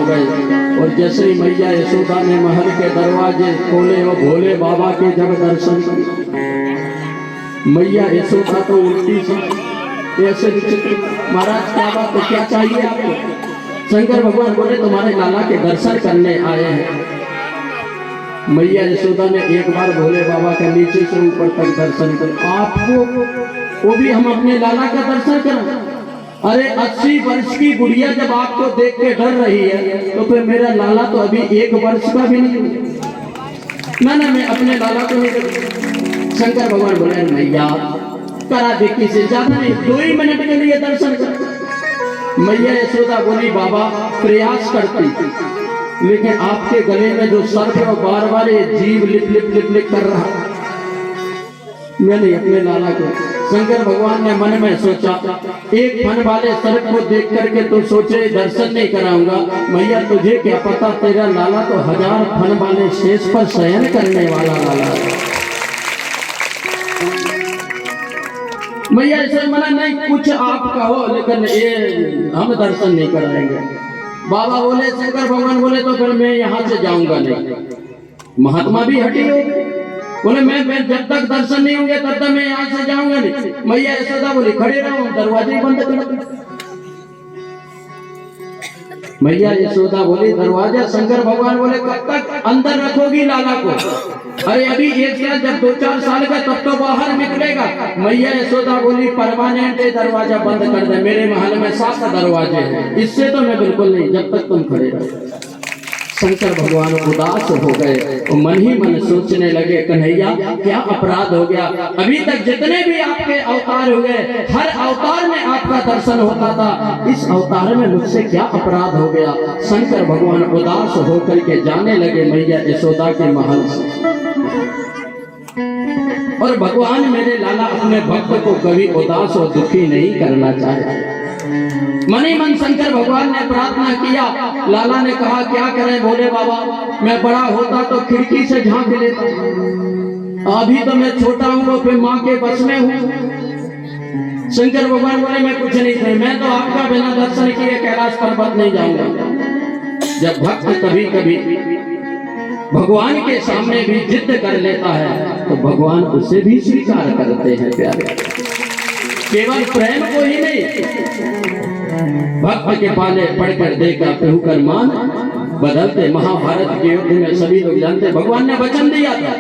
गए। और जैसे ही मैया यशोदा ने महल के दरवाजे खोले और भोले बाबा के जब दर्शन किए, मैया यशोदा तो उल्टी सी ऐसे विचित्र, महाराज क्या बात है, क्या चाहिए आपको? शंकर भगवान बोले तुम्हारे लाला के दर्शन करने आए हैं। मैया यशोदा ने एक बार भोले बाबा का नीचे से ऊपर तक दर्शन कर, आपको वो भी हम अपने लाला का दर्शन करें? अरे 80 वर्ष की गुड़िया जब आपको देख के डर रही है तो फिर मेरा लाला तो अभी 1 वर्ष का भी नहीं ना, मैं अपने लाला को नहीं कर। शंकर भगवान बोले मैया करा दे, किसी ज्यादा नहीं, 2 ही मिनट के लिए दर्शन कर। मैया यशोदा बोली बाबा प्रयास करती, लेकिन आपके गले में जो सर्प और बार बार ये जीव लिप लिप लिप लिप कर रहा, मैंने अपने लाला को। शंकर भगवान ने मन में सोचा, एक फन वाले सर्प को देख करके तो सोचे दर्शन नहीं कराऊंगा, मैया तुझे क्या पता, तेरा लाला तो 1000 फन वाले शेष पर शयन करने वाला लाला है। मैया ऐसे मना नहीं, कुछ आप कहो लेकिन ये हम दर्शन नहीं कराएंगे। बाबा बोले, शंकर भगवान बोले तो फिर मैं यहाँ से जाऊंगा नहीं। महात्मा भी हटी हो, बोले मैं जब तक दर्शन नहीं होंगे तब तक मैं यहाँ से जाऊंगा नहीं। मैया यशोदा बोली खड़े रहो, दरवाजे बंद कर। मैया यशोदा बोली दरवाजा, शंकर भगवान बोले कब तक अंदर रखोगी लाला को? अरे अभी 1 साल, जब 2-4 साल का तब तो बाहर निकलेगा। मैया यशोदा बोली परमानेंट दरवाजा बंद कर दे, मेरे महल में 7 दरवाजे हैं, इससे तो मैं बिल्कुल नहीं, जब तक तुम खड़े रहो। शंकर भगवान उदास हो गए और मन ही मन सोचने लगे, कन्हैया क्या अपराध हो गया? अभी तक जितने भी आपके अवतार हुए, हर अवतार में आपका दर्शन होता था, इस अवतार में मुझसे क्या अपराध हो गया? शंकर भगवान उदास होकर के जाने लगे मैया यशोदा के महल से। और भगवान मेरे लाला अपने भक्त को कभी उदास और दुखी नहीं करना चाहे। मन ही मन शंकर भगवान ने प्रार्थना किया। लाला ने कहा क्या करें भोले बाबा, मैं बड़ा होता तो खिड़की से झांक लेता, अभी तो मैं छोटा हूँ तो फिर माँ के बस में हूँ। शंकर भगवान बोले मैं कुछ नहीं कर, मैं तो आपका बिना दर्शन किए कैलाश पर्वत नहीं जाऊंगा। जब भक्त कभी कभी भगवान के सामने भी जिद कर लेता है तो भगवान उसे भी स्वीकार करते हैं प्यारे। केवल प्रेम को ही नहीं, भक्त के पाले पढ़कर देखा पेहू कर मान बदलते। महाभारत के युद्ध में सभी लोग जानते, भगवान ने वचन दिया था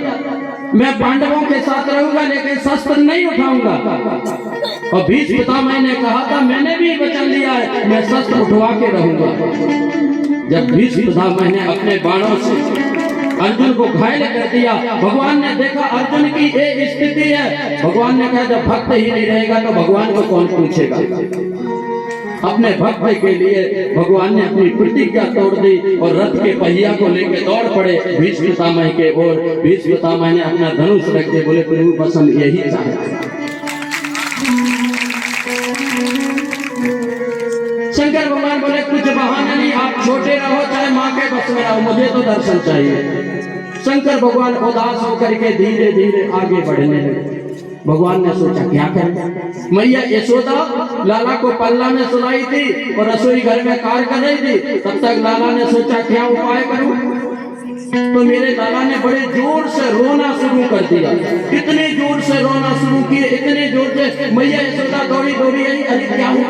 मैं पांडवों के साथ रहूंगा लेकिन शस्त्र नहीं उठाऊंगा। और भीष्म पितामह ने कहा था मैंने भी वचन दिया है मैं शस्त्र उठवा के रहूंगा। जब भीष्म पितामह ने अपने बाणों से अर्जुन को घायल कर दिया, भगवान ने देखा अर्जुन की ये स्थिति है, भगवान ने कहा जब भक्त ही नहीं रहेगा तो भगवान को कौन पूछेगा। अपने भक्त के लिए भगवान ने अपनी प्रतिज्ञा तोड़ दी और रथ के पहिया को लेकर दौड़ पड़े भीष्म पितामह के ओर। भीष्म पितामह ने अपना धनुष रख के बोले प्रभु पसंद यही चाहे। शंकर भगवान बोले कुछ बहाना नहीं, आप छोटे रहो चाहे माँ के बस में रहो, मुझे तो दर्शन चाहिए। शंकर भगवान उदास होकर के धीरे धीरे आगे बढ़ने लगे। भगवान ने सोचा क्या करें। मैया यशोदा लाला को पल्ला में सुलाई थी और रसोई घर में कार्य कर रही थी। तब तक लाला ने सोचा क्या उपाय करूं, तो मेरे लाला ने बड़े जोर से रोना शुरू कर दिया। इतने जोर से रोना शुरू किए, इतने जोर से मैया यशोदा दौड़ी दौड़ी आई, अरे क्या हुआ?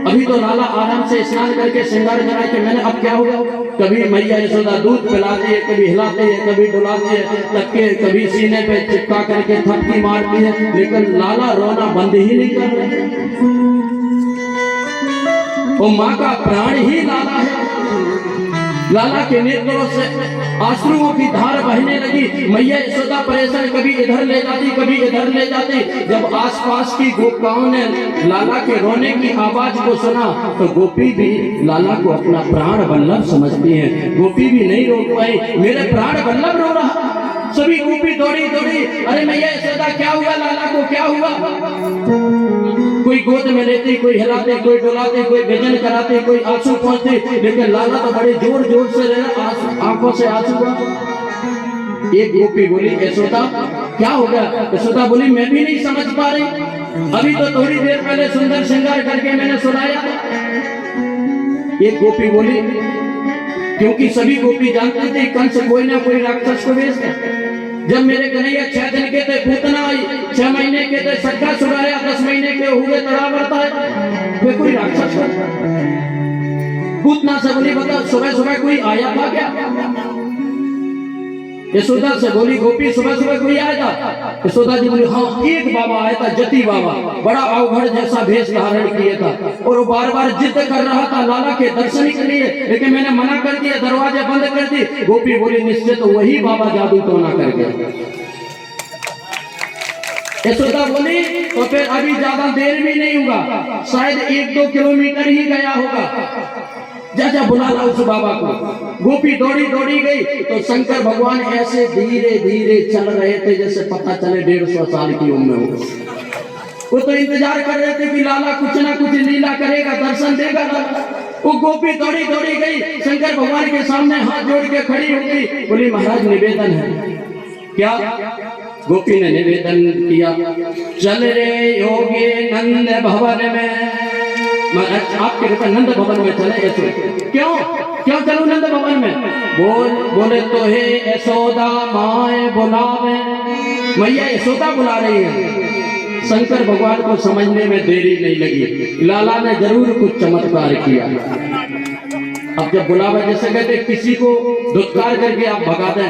अभी तो लाला आराम से स्नान करके श्रृंगार करा के मैंने, अब क्या होगा? कभी मैया यशोदा दूध पिलाती है, कभी हिलाती है, कभी डुलाती है, तब के कभी सीने पे चिपका करके थपकी मारती है, लेकिन लाला रोना बंद ही नहीं कर रहे। वो माँ का प्राण ही लाला है। लाला के नेत्रों से आंसुओं की धार बहने लगी। मैया यशोदा परेशान, कभी इधर ले जाती कभी इधर ले जाती। जब आसपास की गोपिकाओं ने लाला के रोने की आवाज को सुना तो गोपी भी लाला को अपना प्राण वल्लभ समझती हैं। गोपी भी नहीं रोक पाई, मेरे प्राण वल्लभ रो रहा। सभी गोपी दौड़ी दौड़ी, अरे मैया यशोदा क्या हुआ, लाला को क्या हुआ? कोई गोद में लेती, कोई हिलाते, कोई डुलाते, कोई भजन कराते, कोई आंसू पहुंचते, लेकिन लाला तो बड़े जोर जोर से आंखों से आंसू। एक गोपी बोली यशोदा क्या हो गया? यशोदा बोली मैं भी नहीं समझ पा रही, अभी तो थोड़ी देर पहले सुंदर श्रृंगार करके मैंने सुनाया। एक गोपी बोली क्योंकि सभी गोपी जानते थे कंस कोई ना कोई राक्षस को भेजता। जब मेरे कन्हैया 6 दिन के थे पूतना आई, 6 महीने के थे सट्टा छुड़ाया, 10 महीने के हुए तड़ा बढ़ता है, वे कोई राक्षस को पूतना से बोली बता सुबह सुबह कोई आया था क्या? यशोदा से बोली गोपी सुबह सुबह कोई आया था? यशोदा जी बोली हाँ एक बाबा आया था, जति बाबा, बड़ा अवघड़ जैसा भेष धारण किया था और वो बार बार जिद कर रहा था लाला के दर्शन के लिए, लेकिन मैंने मना कर दिया, दरवाजे बंद कर दिए। गोपी बोली निश्चित तो वही बाबा जादू टोना कर गया। यशोदा बोली तो फिर अभी ज्यादा देर भी नहीं होगा, शायद 1-2 किलोमीटर ही गया होगा, जा जा बुला ला उस बाबा को। गोपी दौड़ी दौड़ी गई तो शंकर भगवान ऐसे धीरे धीरे चल रहे थे जैसे पता चले 150 साल की उम्र हो। वो तो इंतजार कर रहे थे कि लाला कुछ ना कुछ लीला करेगा, दर्शन देगा लाला। वो गोपी दौड़ी दौड़ी गई, शंकर भगवान के सामने हाथ जोड़ के खड़ी हो गई, बोली महाराज निवेदन है। क्या? गोपी ने निवेदन किया, चल रे योगी नंद भवन में, आपके कृपा नंद भवन में चले। ऐसे क्यों क्यों चलूं नंद भवन में? बोले तो हे यशोदा माए बुलावे, मैया यशोदा बुला रही है। शंकर भगवान को समझने में देरी नहीं लगी, लाला ने जरूर कुछ चमत्कार किया। अब जब बुलावा जैसे कहते किसी को धुतकार करके आप भगा दें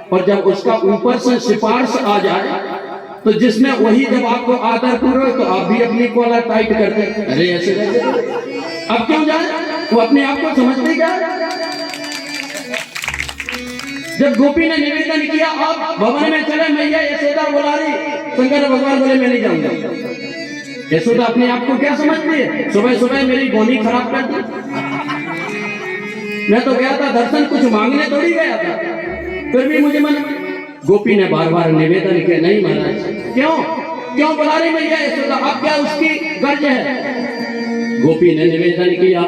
और जब उसका ऊपर से सिफारिश आ जाए तो जिसने वही जब आपको आदर पूर्वक तो आप भी अपनी कॉलर टाइट करते, अरे ऐसे अब क्यों जाए? वो अपने आप को समझते क्या? जब गोपी ने निवेदन किया आप भवन में चले, मैया यशोदा बुला रही, शंकर भगवान बोले मैं नहीं जाऊंगा। यशोदा अपने आप को क्या समझती है? सुबह सुबह मेरी बोली खराब कर दी, मैं तो गया था दर्शन, कुछ मांगने थोड़ी गया था, फिर भी मुझे मन। गोपी ने बार बार निवेदन किया, नहीं महाराज। क्यों क्यों बुला रही मैया यशोदा? अब क्या उसकी गर्ज है? गोपी ने निवेदन किया,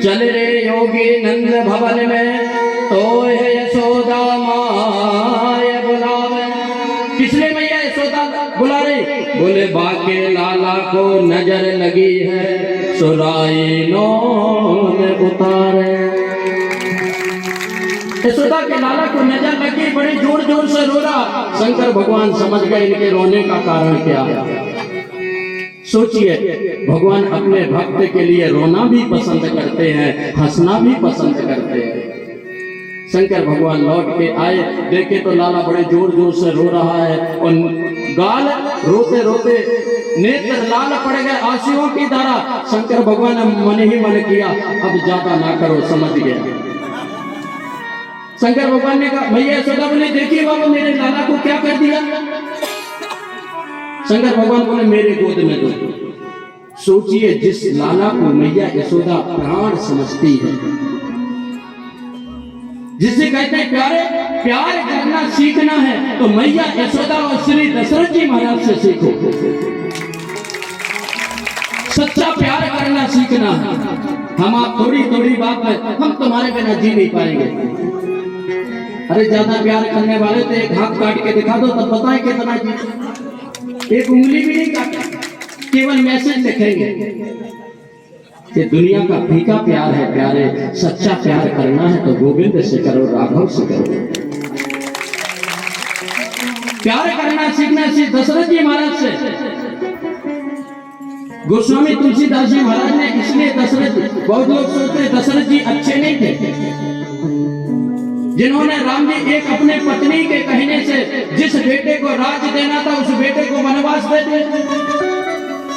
चल रे योगी नंद भवन में, तो है यशोदा माय बुलावे। किसने मैया यशोदा बुला रही? बोले बाके लाला को नजर लगी है, सुराई ने उतारे। यशोदा के लाला को नजर लगी, बड़ी जोर जोर से रो रहा। शंकर भगवान समझ गए इनके रोने का कारण क्या है। सोचिए भगवान अपने भक्त के लिए रोना भी पसंद करते हैं, हंसना भी पसंद करते हैं। शंकर भगवान लौट के आए, देखे तो लाला बड़े जोर जोर से रो रहा है और गाल रोते रोते नेत्र लाल पड़ गए, आंसुओं की धारा। शंकर भगवान ने मन ही मन किया अब ज्यादा ना करो, समझ गया। शंकर भगवान ने कहा मैया यशोदा बोले देखिए बाबा मेरे लाला को क्या कर दिया। शंकर भगवान बोले मेरे गोद में दो। सोचिए जिस लाला को मैया यशोदा प्राण समझती है, जिसे कहते हैं प्यारे प्यार करना सीखना है, तो मैया यशोदा और श्री दशरथ जी महाराज से सीखो। सच्चा प्यार करना सीखना है। हम आप थोड़ी थोड़ी बात में हम तुम्हारे बिना जी नहीं पाएंगे। अरे ज्यादा प्यार करने वाले तो एक हाथ काट के दिखा दो तब पता है कितना जी। एक उंगली भी नहीं काटा, केवल मैसेज लिखेंगे। ये दुनिया का फीका प्यार है प्यारे, सच्चा प्यार करना है तो गोविंद से करो, राघव से करो। प्यार करना सीखना श्री दशरथ जी महाराज से। गोस्वामी तुलसीदास जी महाराज ने इसलिए दशरथ, बहुत लोग सोचते हैं दशरथ जी अच्छे नहीं थे, जिन्होंने राम जी एक अपने पत्नी के कहने से जिस बेटे को राज देना था उस बेटे को वनवास दे दिया।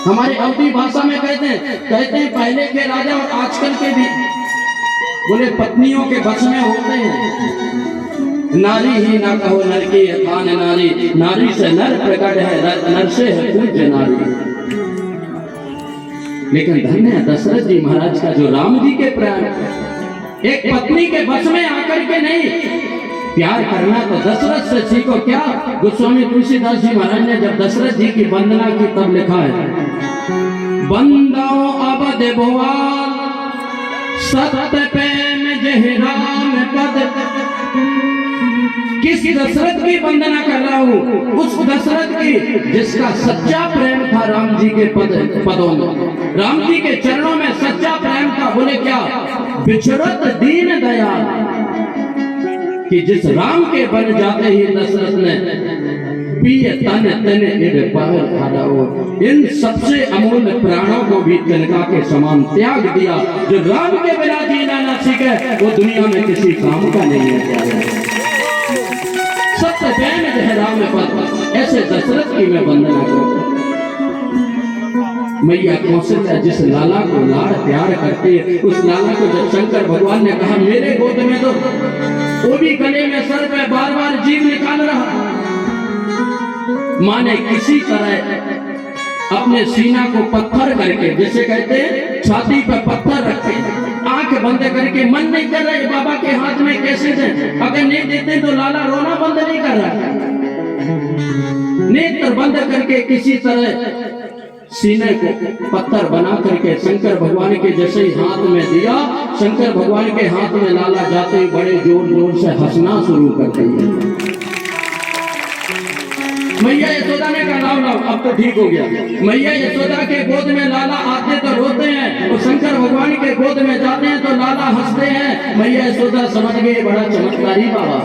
हमारे अवधी भाषा में कहते हैं पहले के राजा और आजकल के भी बोले पत्नियों के बस में होते हैं। नारी ही ना कहो नर की खान नारी, नारी से नर प्रकट है, नर से है पूज्य नारी। लेकिन धन्य है दशरथ जी महाराज का जो राम जी के प्राण, एक पत्नी के बस में आकर के नहीं, प्यार करना तो दशरथ से सीखो। क्या गोस्वामी तुलसीदास जी महाराज ने जब दशरथ जी की वंदना की तब लिखा है, बंदो अब देववाल सत्य प्रेम जहि राम पद। किस दशरथ की वंदना कर रहा हूँ? उस दशरथ की जिसका सच्चा प्रेम था राम जी के पदों में, राम जी के चरणों में सच्चा प्रेम था। बोले क्या? बिछड़त दीन दयाल, कि जिस राम के बन जाते ही दशरथ ने पिय तन तन इड पहल हाराओ, इन सबसे अमूल्य प्राणों को भी तिनका के समान त्याग दिया। जो राम के बिना जीना न सीखे वो दुनिया में किसी काम का नहीं है। सत्य प्रेम जय राम पद, ऐसे दशरथ की मैं वंदना करता। मैया कौशल्या जिस लाला को लाड़ प्यार करती है, उस लाला को जब शंकर भगवान ने कहा मेरे गोद में दो, वो भी गले में सर पे बार बार जीव निकाल रहा। माँ ने किसी तरह अपने सीना को पत्थर करके, जैसे कहते हैं छाती पर पत्थर रखे, आंख बंद करके, मन नहीं कर रहे बाबा के हाथ में कैसे दे, अगर नहीं देते तो लाला रोना बंद नहीं कर रहा। नेत्र बंद करके किसी तरह सीने को पत्थर बना करके शंकर भगवान के जैसे ही हाथ में दिया, शंकर भगवान के हाथ में लाला जाते ही बड़े जोर जोर से हंसना शुरू कर दिया। मैया यशोदा ने कहा लाओ लाओ, अब तो ठीक हो गया। मैया यशोदा के गोद में लाला आते तो रोते हैं, और शंकर भगवान के गोद में जाते हैं तो लाला हंसते हैं। मैया यशोदा समझ गए बड़ा चमत्कारी बाबा,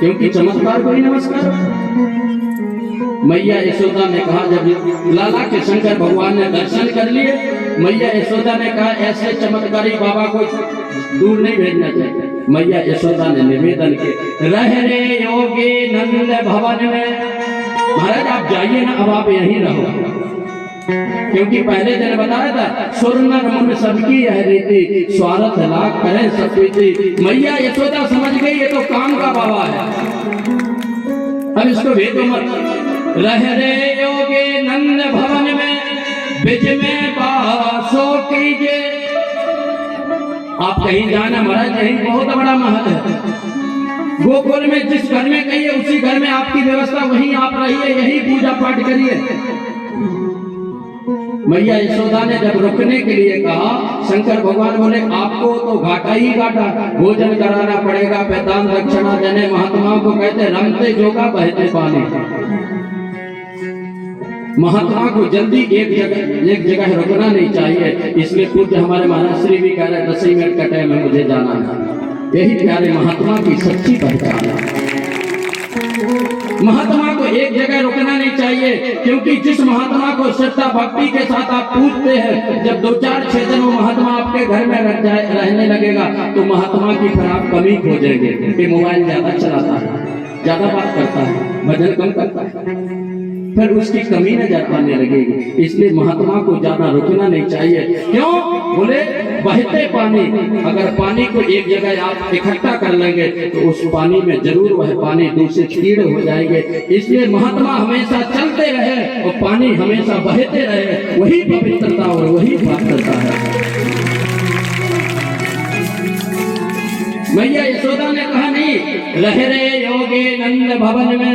क्योंकि चमत्कार को ही नमस्कार। मैया यशोदा ने कहा, जब लाला के शंकर भगवान ने दर्शन कर लिए, मैया यशोदा ने कहा ऐसे चमत्कारी बाबा को दूर नहीं भेजना चाहिए। मैया यशोदा ने निवेदन किया, रह रे योगी नंद भवन में, महाराज आप जाइए ना, अब आप यहीं रहो। क्योंकि पहले दिन बताया था सुर नर मुनि सबकी यह रीति, स्वार्थ लाख करें सब प्रीति। मैया यशोदा समझ गई ये तो काम का बाबा है, अब इसको भेजो मत। रह रे योगी नंद भवन में, बिज में बासो कीजिए। आप कहीं जाना महाराज, यही बहुत बड़ा महल है। गोकुल में जिस घर में कहिए उसी घर में आपकी व्यवस्था, वहीं आप रहिए, यही पूजा पाठ करिए। मैया यशोदा ने जब रुकने के लिए कहा, शंकर भगवान बोले आपको तो घाटा ही घाटा, भोजन कराना पड़ेगा, पैतान दक्षिणा देने। महात्मा को कहते रमते जोगा बहते पानी। महात्मा को जल्दी एक जगह रुकना नहीं चाहिए, इसलिए पूज्य हमारे महाराज श्री भी कह रहे 10 मिनट का टाइम है मुझे जाना है। यही प्यारे महात्मा की सच्ची पहचान है। महात्मा को एक जगह रुकना नहीं चाहिए, क्योंकि जिस महात्मा को श्रद्धा भक्ति के साथ आप पूजते हैं, जब 2-4-6 दिन वो महात्मा आपके घर में रहने लगेगा तो महात्मा की फिर आप कमी खोजेंगे कि मोबाइल ज्यादा चलाता है, ज्यादा बात करता है, भजन कम करता है, फिर उसकी कमी नजर आने लगेगी। इसलिए महात्मा को ज्यादा रुकना नहीं चाहिए। क्यों बोले बहते पानी, अगर पानी को एक जगह आप इकट्ठा कर लेंगे तो उस पानी में जरूर वह पानी दूसरे कीड़े हो जाएंगे। इसलिए महात्मा हमेशा चलते रहे और पानी हमेशा बहते रहे, वही पवित्रता और वही पात्रता है। मैया यशोदा ने कहा नहीं, रह रे योगी नंद भवन में,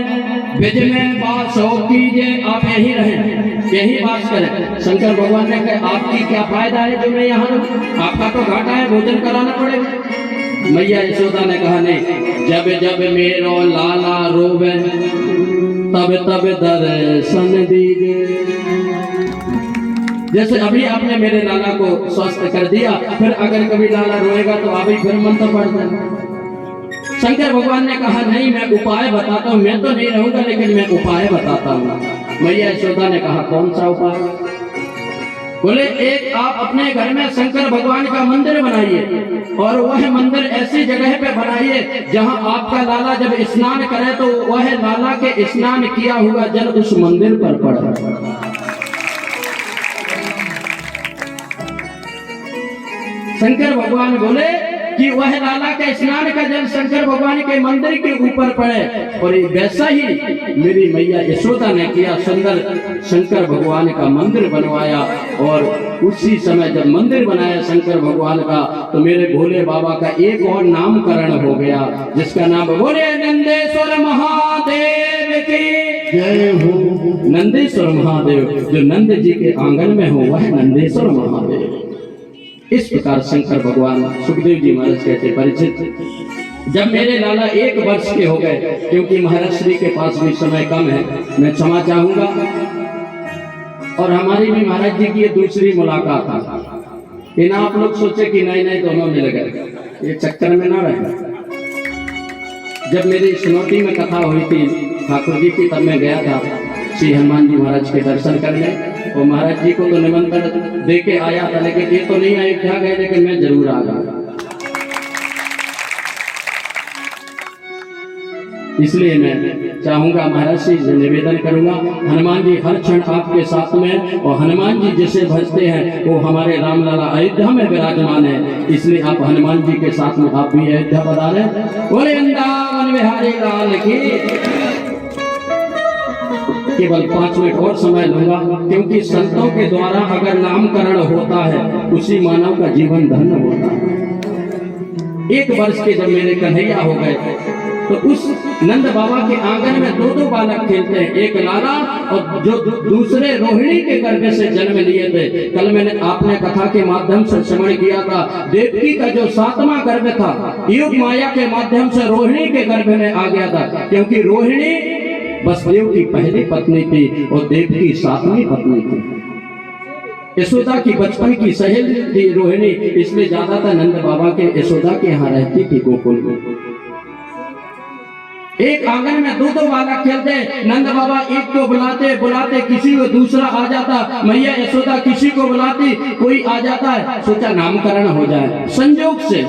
बिज में बासो कीजिए, आप यही रहें, यही बात करें। शंकर भगवान ने कहा आपकी क्या फायदा है जो मैं यहाँ रहूं, आपका तो घाटा है, भोजन कराना पड़ेगा। मैया यशोदा ने कहा नहीं, जब जब मेरो लाला रोवे तब तब दर्शन दीजिए। जैसे अभी आपने मेरे लाला को स्वस्थ कर दिया, फिर अगर कभी लाला रोएगा तो आप ही फिर मंत्र पढ़ देना। शंकर भगवान ने कहा नहीं, मैं उपाय बताता हूँ, मैं तो नहीं रहूंगा लेकिन मैं उपाय बताता हूँ। मैया यशोदा ने कहा कौन सा उपाय? बोले एक आप अपने घर में शंकर भगवान का मंदिर बनाइए, और वह मंदिर ऐसी जगह पे बनाइए जहाँ आपका लाला जब स्नान करे तो वह लाला के स्नान किया हुआ जल उस मंदिर पर पड़े। शंकर भगवान बोले कि वह लाला के स्नान का जल शंकर भगवान के मंदिर के ऊपर पड़े, और वैसा ही मेरी मैया यशोदा ने किया, सुंदर शंकर भगवान का मंदिर बनवाया। और उसी समय जब मंदिर बनाया शंकर भगवान का, तो मेरे भोले बाबा का एक और नामकरण हो गया, जिसका नाम बोले नंदेश्वर महादेव की जय हो। नंदेश्वर महादेव जो नंद जी के आंगन में हो वह नंदेश्वर महादेव। इस प्रकार शंकर भगवान सुखदेव जी महाराज कहते परिचित। जब मेरे लाला 1 वर्ष के हो गए, क्योंकि महाराज श्री के पास भी समय कम है, मैं क्षमा चाहूंगा, और हमारी भी महाराज जी की ये दूसरी मुलाकात है। कि ना आप लोग सोचे कि नहीं नहीं दोनों मिल गए, ये चक्कर में ना रहे। जब मेरी सुनौती में कथा हुई थी ठाकुर जी की, तब मैं गया था श्री हनुमान जी महाराज के दर्शन करने, और महाराज जी को तो निमंत्रण दे के आया था, लेकिन ये तो नहीं अयोध्या गए, लेकिन मैं जरूर आ गया। इसलिए मैं चाहूंगा महाराज से निवेदन करूंगा, हनुमान जी हर क्षण आपके साथ में, और हनुमान जी जिसे भजते हैं वो हमारे रामलला अयोध्या में विराजमान है। इसलिए आप हनुमान जी के साथ में आप भी अयोध्या पधारे। बोले वृंदावन बिहारी लाल की। केवल 5 मिनट और समय लूंगा, क्योंकि संतों के द्वारा अगर नामकरण होता है उसी मानव का जीवन धन्य होता है। 1 वर्ष के जब मेरे कन्हैया हो गए तो उस नंद बाबा के आंगन में 2 बालक खेलते हैं, एक लाला और जो दूसरे रोहिणी के गर्भ से जन्म लिए थे। कल मैंने आपने कथा के माध्यम से श्रवण किया था, देवकी का जो 7वां गर्भ था योग माया के माध्यम से रोहिणी के गर्भ में आ गया था, क्योंकि रोहिणी वसुदेव की पहली पत्नी थी और देव की 7वीं पत्नी थी। यशोदा की बचपन की सहेली थी रोहिणी, इसलिए ज्यादातर नंद बाबा के यशोदा के यहाँ रहती थी गोकुल में। एक आंगन में 2 बालक खेलते, नंद बाबा एक को बुलाते बुलाते किसी को दूसरा आ जाता, मैया यशोदा किसी को बुलाती कोई आ जाता है, सोचा नामकरण हो जाए। संयोग से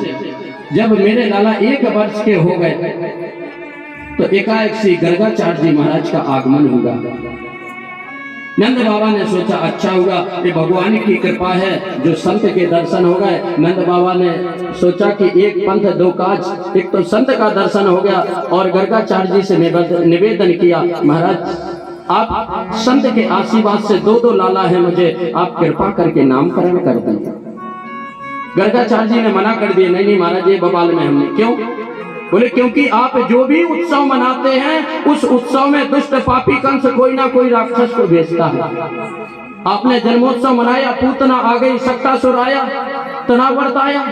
जब मेरे लाला 1 वर्ष के हो गए तो एकाएक श्री गर्गाचार्य जी महाराज का आगमन हुआ। नंद बाबा ने सोचा अच्छा हुआ, ये भगवान की कृपा है जो संत के दर्शन हो गए। नंद बाबा ने सोचा कि 1 पंथ 2 काज, एक तो संत का दर्शन हो गया, और गर्गाचार्य जी से निवेदन किया महाराज आप संत के आशीर्वाद से 2 लाला है, मुझे आप कृपा करके नामकरण कर दें। गर्गाचार्य जी ने मना कर दिया, नहीं महाराज ये बवाल में हमने। क्यों? बोले क्योंकि आप जो भी उत्सव मनाते हैं उस उत्सव में दुष्ट पापी कंस कोई ना कोई राक्षस को भेजता है। आपने जन्मोत्सव मनाया, पूतना आ गई, सक्तासुर आया, तनावर्त आया,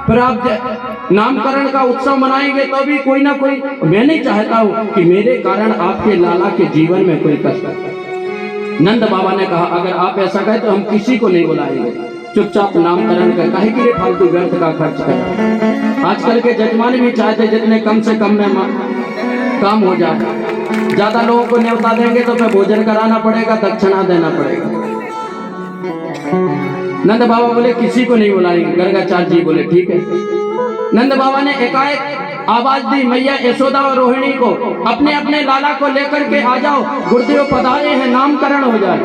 फिर आप नामकरण का उत्सव मनाएंगे तो भी कोई ना कोई। मैं नहीं चाहता हूं कि मेरे कारण आपके लाला के जीवन में कोई कष्ट। नंद बाबा ने कहा अगर आप ऐसा कहें तो हम किसी को नहीं बुलाएंगे, चुपचाप नामकरण कर, काहे के लिए फालतू व्यर्थ का खर्च कर। आजकल के जजमान भी चाहते जितने कम से कम में काम हो जाए। ज्यादा लोगों को न्योता देंगे तो फिर भोजन कराना पड़ेगा, दक्षिणा देना पड़ेगा। नंद बाबा बोले किसी को नहीं बुलाएंगे। गर्गाचार्य जी बोले ठीक है। नंद बाबा ने एकाएक आवाज दी, मैया यशोदा और रोहिणी को अपने अपने लाला को लेकर के आ जाओ, गुरुदेव पधारे हैं, नामकरण हो जाए।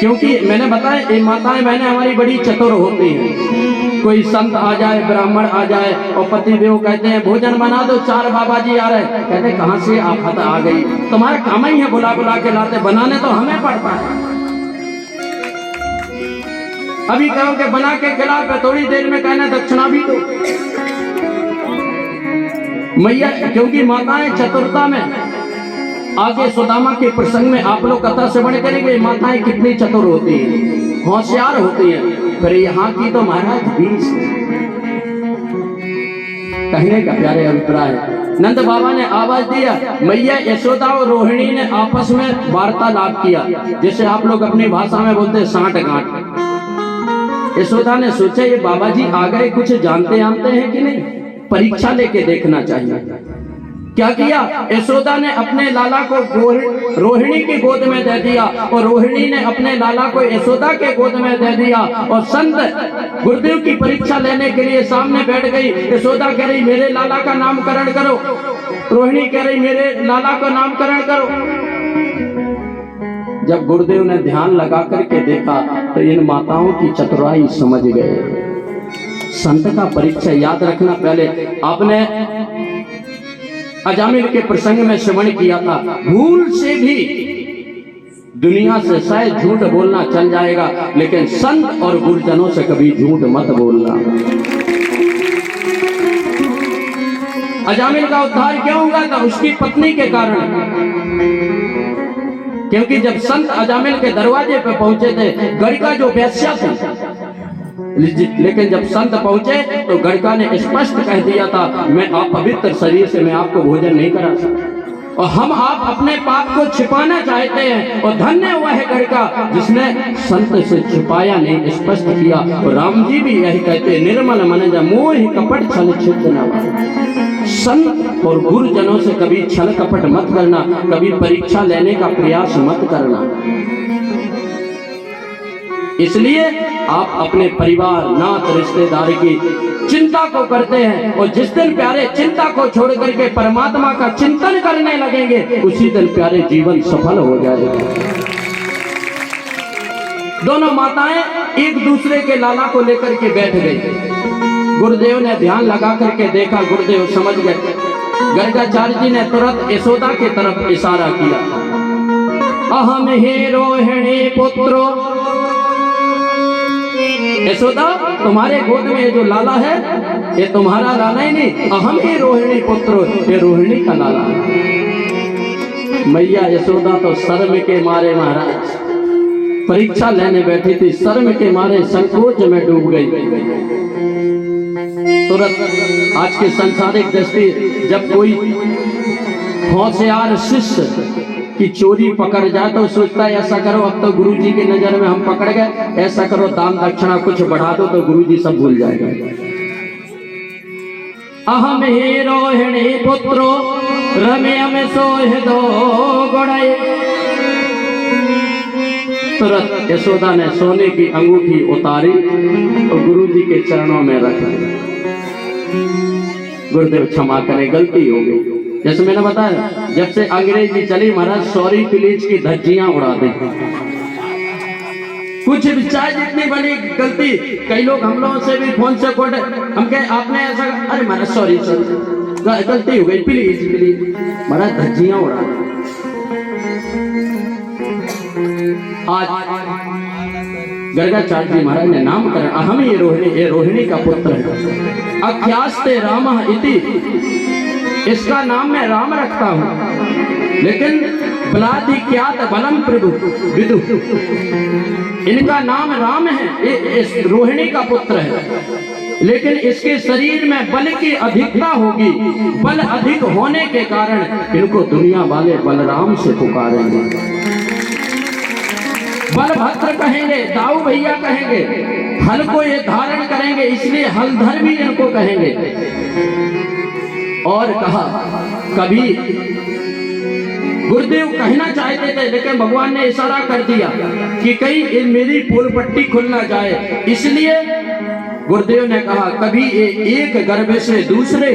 क्योंकि मैंने बताया ये माताएं बहनें हमारी बड़ी चतुर होती हैं। कोई संत आ जाए, ब्राह्मण आ जाए और पति देव कहते हैं भोजन बना दो, 4 बाबा जी आ रहे, कहते कहां से आफत आ गई, तुम्हारा काम ही है बुला बुला के लाते, बनाने तो हमें पड़ता है। अभी कहो कि बना के खिला, थोड़ी देर में कहना दक्षिणा भी दो। मैया क्योंकि माताएं चतुरता में, आगे सुदामा के प्रसंग में आप लोग कथा श्रवण करेंगे, माताएं कितनी चतुर होती हैं, होशियार होती हैं। फिर यहाँ की तो महाराज 20 कहने का प्यारे अभिप्राय। नंद बाबा ने आवाज दिया, मैया यशोदा और रोहिणी ने आपस में वार्तालाप किया, जैसे आप लोग अपनी भाषा में बोलते हैं साठ गांठ। यशोदा ने सोचा ये बाबा जी आ गए, कुछ जानते जानते हैं कि नहीं, परीक्षा लेके देखना चाहिए। क्या किया, यशोदा ने अपने लाला को रोहिणी की गोद में दे दिया और रोहिणी ने अपने लाला को यशोदा के गोद में दे दिया। और संत गुरुदेव की परीक्षा लेने के लिए सामने बैठ गई। यशोदा कह रही मेरे लाला का नामकरण करो, रोहिणी कह रही मेरे लाला का नामकरण करो। जब गुरुदेव ने ध्यान लगा करके देखा तो इन माताओं की चतुराई समझ गए। संत का परीक्षा याद रखना, पहले आपने अजामिल के प्रसंग में श्रवण किया था, भूल से भी दुनिया से शायद झूठ बोलना चल जाएगा, लेकिन संत और गुरुजनों से कभी झूठ मत बोलना। अजामिल का उद्धार क्यों हुआ था? उसकी पत्नी के कारण। क्योंकि जब संत अजामिल के दरवाजे पे पहुंचे थे, गड़का जो वेश्या थी, लेकिन जब संत पहुंचे तो गड़का ने स्पष्ट कह दिया था मैं अपवित्र शरीर से मैं आपको भोजन नहीं करा सकता। और हम आप अपने पाप को छिपाना चाहते हैं, और धन्य वह लड़का जिसने संत से छिपाया नहीं, स्पष्ट किया। और राम जी भी यही कहते, निर्मल मन जा मोह कपट छल छिद्र न पाए। संत और गुरुजनों से कभी छल कपट मत करना, कभी परीक्षा लेने का प्रयास मत करना। इसलिए आप अपने परिवार, नात, रिश्तेदार की चिंता को करते हैं, और जिस दिन प्यारे चिंता को छोड़ करके परमात्मा का चिंतन करने लगेंगे, उसी दिन प्यारे जीवन सफल हो जाएगा। दोनों माताएं एक दूसरे के लाला को लेकर के बैठ गई। गुरुदेव ने ध्यान लगा करके देखा, गुरुदेव समझ गए। गर्गाचार्य जी ने तुरंत यशोदा की तरफ इशारा किया, अहम हे रोहिणी पुत्रो। यशोदा, तुम्हारे गोद में ये जो लाला है, ये तुम्हारा लाला ही नहीं, अहम ही रोहिणी पुत्र, ये रोहिणी का लाला है। मैया यशोदा तो शर्म के मारे, महाराज परीक्षा लेने बैठी थी, शर्म के मारे संकोच में डूब गई। तुरंत आज के सांसारिक दृष्टि, जब कोई होशियार शिष्य की चोरी पकड़ जाए तो सोचता है ऐसा करो, अब तो गुरुजी की नजर में हम पकड़ गए, ऐसा करो दान दक्षिणा कुछ बढ़ा दो तो गुरुजी सब भूल जाएगा। अहम ही रोहिणी पुत्रो रम्यम सोह दो गुड़ाई। तुरंत यशोदा ने सोने की अंगूठी उतारी और गुरुजी के चरणों में रख दी। गुरुदेव क्षमा करें, गलती हो गई। जैसे मैंने बताया, जब से अंग्रेजी चली महाराज, सॉरी प्लीज की धज्जियां उड़ा दे। कुछ भी चाहे जितनी बड़ी गलती, कई लोग हम लोगों से भी फोन से कोट, हम कहे आपने ऐसा, अरे महाराज सॉरी गलती हो गई, प्लीज प्लीज, महाराज धज्जियां उड़ा दे। आज गर्गाचार्य जी महाराज ने नाम करा, अहम ये रोहिणी का पुत्र है। अख्यास्ते राम इति, इसका नाम मैं राम रखता हूं, लेकिन बलादि क्यात बलम प्रभु विदु, इनका नाम राम है, इस रोहिणी का पुत्र है, लेकिन इसके शरीर में बल की अधिकता होगी। बल अधिक होने के कारण इनको दुनिया वाले बलराम से पुकारेंगे, बलभद्र कहेंगे, दाऊ भैया कहेंगे, हल को ये धारण करेंगे, इसलिए हलधर भी इनको कहेंगे। और कहा, कभी गुरुदेव कहना चाहते थे, लेकिन भगवान ने इशारा कर दिया कि कहीं मेरी पोल पट्टी खुल ना जाए, इसलिए गुरुदेव ने कहा, कभी एक गर्भ से दूसरे